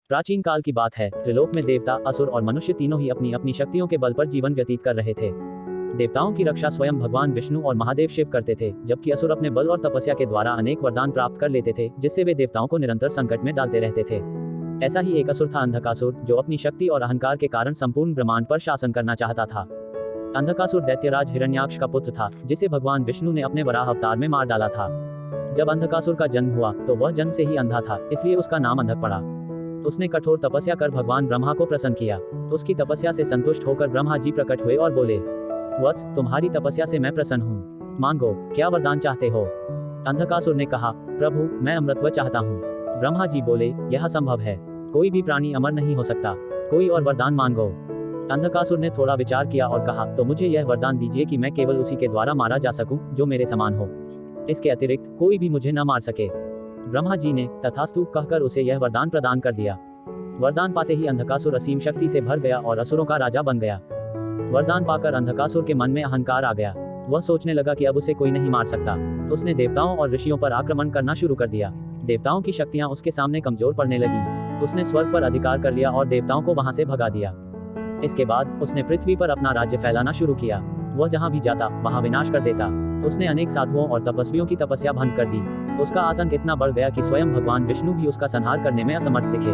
प्राचीन काल की बात है। त्रिलोक में देवता, असुर और मनुष्य तीनों ही अपनी अपनी शक्तियों के बल पर जीवन व्यतीत कर रहे थे। देवताओं की रक्षा स्वयं भगवान विष्णु और महादेव शिव करते थे, जबकि असुर अपने बल और तपस्या के द्वारा अनेक वरदान प्राप्त कर लेते थे, जिससे वे देवताओं को निरंतर संकट में डालते रहते थे। ऐसा ही एक असुर था अंधकासुर, जो अपनी शक्ति और अहंकार के कारण संपूर्ण ब्रह्मांड पर शासन करना चाहता था। अंधकासुर दैत्यराज हिरण्याक्ष का पुत्र था, जिसे भगवान विष्णु ने अपने वराह अवतार में मार डाला था। जब अंधकासुर का जन्म हुआ तो वह जन्म से ही अंधा था, इसलिए उसका नाम अंधक पड़ा। उसने कठोर तपस्या कर भगवान ब्रह्मा को प्रसन्न किया। उसकी तपस्या से संतुष्ट होकर ब्रह्मा जी प्रकट हुए और बोले, वत्स, तुम्हारी तपस्या से मैं प्रसन्न हूँ, मांगो, क्या वरदान चाहते हो। अंधकासुर ने कहा, प्रभु, मैं अमृतत्व चाहता हूँ। ब्रह्मा जी बोले, यह असंभव है, कोई भी प्राणी अमर नहीं हो सकता, कोई और वरदान मांगो। अंधकासुर ने थोड़ा विचार किया और कहा, तो मुझे यह वरदान दीजिए कि मैं केवल उसी के द्वारा मारा जा सकूं जो मेरे समान हो, इसके अतिरिक्त कोई भी मुझे न मार सके। ब्रह्मा जी ने तथास्तु कहकर उसे यह वरदान प्रदान कर दिया। वरदान पाते ही अंधकासुर असीम शक्ति से भर गया और असुरों का राजा बन गया। वरदान पाकर अंधकासुर के मन में अहंकार आ गया। वह सोचने लगा कि अब उसे कोई नहीं मार सकता। उसने देवताओं और ऋषियों पर आक्रमण करना शुरू कर दिया। देवताओं की शक्तियां उसके सामने कमजोर पड़ने लगी। उसने स्वर्ग पर अधिकार कर लिया और देवताओं को वहां से भगा दिया। इसके बाद उसने पृथ्वी पर अपना राज्य फैलाना शुरू किया। वह जहां भी जाता वहां विनाश कर देता। उसने अनेक साधुओं और तपस्वियों की तपस्या भंग कर दी। उसका आतंक इतना बढ़ गया कि स्वयं भगवान विष्णु भी उसका संहार करने में असमर्थ दिखे।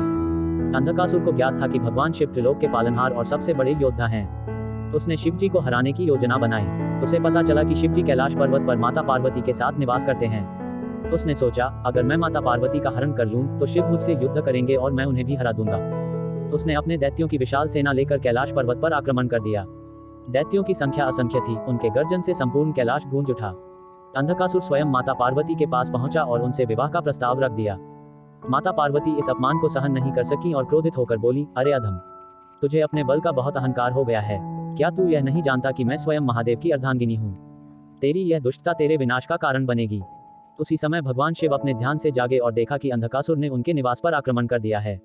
अंधकासुर को ज्ञात था कि भगवान शिव त्रिलोक के पालनहार और सबसे बड़े योद्धा हैं। उसने शिव जी को हराने की योजना बनाई। उसे पता चला कि शिव जी कैलाश पर्वत पर माता पार्वती के साथ निवास करते हैं। उसने सोचा, अगर मैं माता पार्वती का हरण कर लूं तो शिव मुझसे युद्ध करेंगे और मैं उन्हें भी हरा दूंगा। उसने अपने दैत्यों की विशाल सेना लेकर कैलाश पर्वत पर आक्रमण कर दिया। दैत्यों की संख्या असंख्य थी। उनके गर्जन से संपूर्ण कैलाश गूंज उठा। अंधकासुर स्वयं माता पार्वती के पास पहुंचा और उनसे विवाह का प्रस्ताव रख दिया। माता पार्वती इस अपमान को सहन नहीं कर सकी और क्रोधित होकर बोली, अरे अधम, तुझे अपने बल का बहुत अहंकार हो गया है। क्या तू यह नहीं जानता कि मैं स्वयं महादेव की अर्धांगिनी हूँ? तेरी यह दुष्टता तेरे विनाश का कारण बनेगी। उसी समय भगवान शिव अपने ध्यान से जागे और देखा कि अंधकासुर ने उनके निवास पर आक्रमण कर दिया है।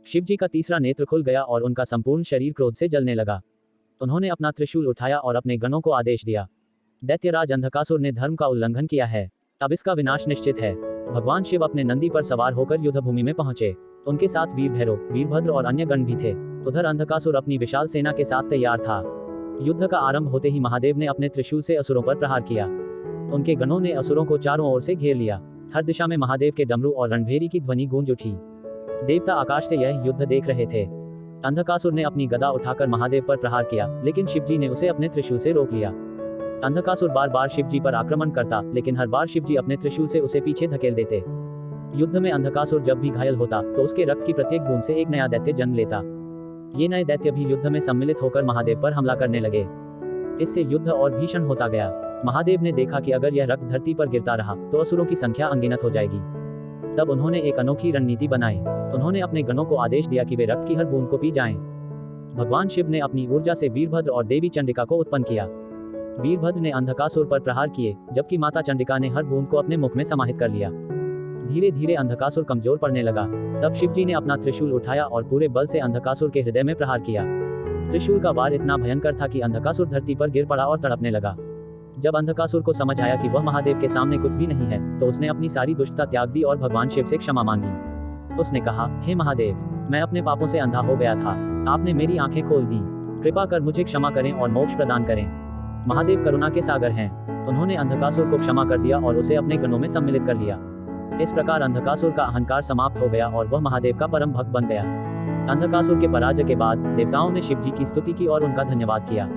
शिव जी का तीसरा नेत्र खुल गया और उनका संपूर्ण शरीर क्रोध से जलने लगा। उन्होंने अपना त्रिशूल उठाया और अपने गणों को आदेश दिया, दैत्यराज अंधकासुर ने धर्म का उल्लंघन किया है, अब इसका विनाश निश्चित है। भगवान शिव अपने नंदी पर सवार होकर युद्ध भूमि में पहुंचे। उनके साथ वीर भैरव, वीरभद्र और अन्य गण भी थे। उधर अंधकासुर अपनी विशाल सेना के साथ तैयार था। युद्ध का आरंभ होते ही महादेव ने अपने त्रिशूल से असुरों पर प्रहार किया। उनके गणों ने असुरों को चारों ओर से घेर लिया। हर दिशा में महादेव के डमरू और रणभेरी की ध्वनि गूंज उठी। देवता आकाश से यह युद्ध देख रहे थे। अंधकासुर ने अपनी गदा उठाकर महादेव पर प्रहार किया, लेकिन शिवजी ने उसे अपने त्रिशूल से रोक लिया। अंधकासुर बार बार शिवजी पर आक्रमण करता, लेकिन हर बार शिवजी अपने त्रिशूल से उसे पीछे धकेल देते। युद्ध में अंधकासुर जब भी घायल होता तो उसके रक्त की प्रत्येक बूंद से एक नया दैत्य जन्म लेता। ये नए दैत्य भी युद्ध में सम्मिलित होकर महादेव पर हमला करने लगे। इससे युद्ध और भीषण होता गया। महादेव ने देखा कि अगर यह रक्त धरती पर गिरता रहा तो असुरों की संख्या अनगिनत हो जाएगी। तब उन्होंने एक अनोखी रणनीति बनाई। उन्होंने अपने गणों को आदेश दिया कि वे रक्त की हर बूंद को पी जाएं। भगवान शिव ने अपनी ऊर्जा से वीरभद्र और देवी चंडिका को उत्पन्न किया। वीरभद्र ने अंधकासुर पर प्रहार किए, जबकि माता चंडिका ने हर बूंद को अपने मुख में समाहित कर लिया। धीरे धीरे अंधकासुर कमजोर पड़ने लगा। तब शिवजी ने अपना त्रिशूल उठाया और पूरे बल से अंधकासुर के हृदय में प्रहार किया। त्रिशूल का वार इतना भयंकर था कि अंधकासुर धरती पर गिर पड़ा और तड़पने लगा। जब अंधकासुर को समझ आया कि वह महादेव के सामने कुछ भी नहीं है, तो उसने अपनी सारी दुष्टता त्याग दी और भगवान शिव से क्षमा मांगी। उसने कहा, हे महादेव, मैं अपने पापों से अंधा हो गया था, आपने मेरी आंखें खोल दी, कृपा कर मुझे क्षमा करें और मोक्ष प्रदान करें। महादेव करुणा के सागर हैं। उन्होंने अंधकासुर को क्षमा कर दिया और उसे अपने गणों में सम्मिलित कर लिया। इस प्रकार अंधकासुर का अहंकार समाप्त हो गया और वह महादेव का परम भक्त बन गया। अंधकासुर के पराजय के बाद देवताओं ने शिवजी की स्तुति की और उनका धन्यवाद किया।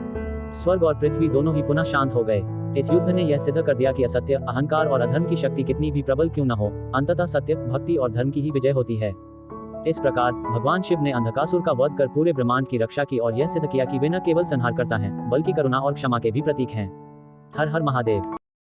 स्वर्ग और पृथ्वी दोनों ही पुनः शांत हो गए। इस युद्ध ने यह सिद्ध कर दिया कि असत्य, अहंकार और अधर्म की शक्ति कितनी भी प्रबल क्यों न हो, अंततः सत्य, भक्ति और धर्म की ही विजय होती है। इस प्रकार भगवान शिव ने अंधकासुर का वध कर पूरे ब्रह्मांड की रक्षा की और यह सिद्ध किया कि वे न केवल संहार करता हैं, बल्कि करुणा और क्षमा के भी प्रतीक हैं। हर हर महादेव।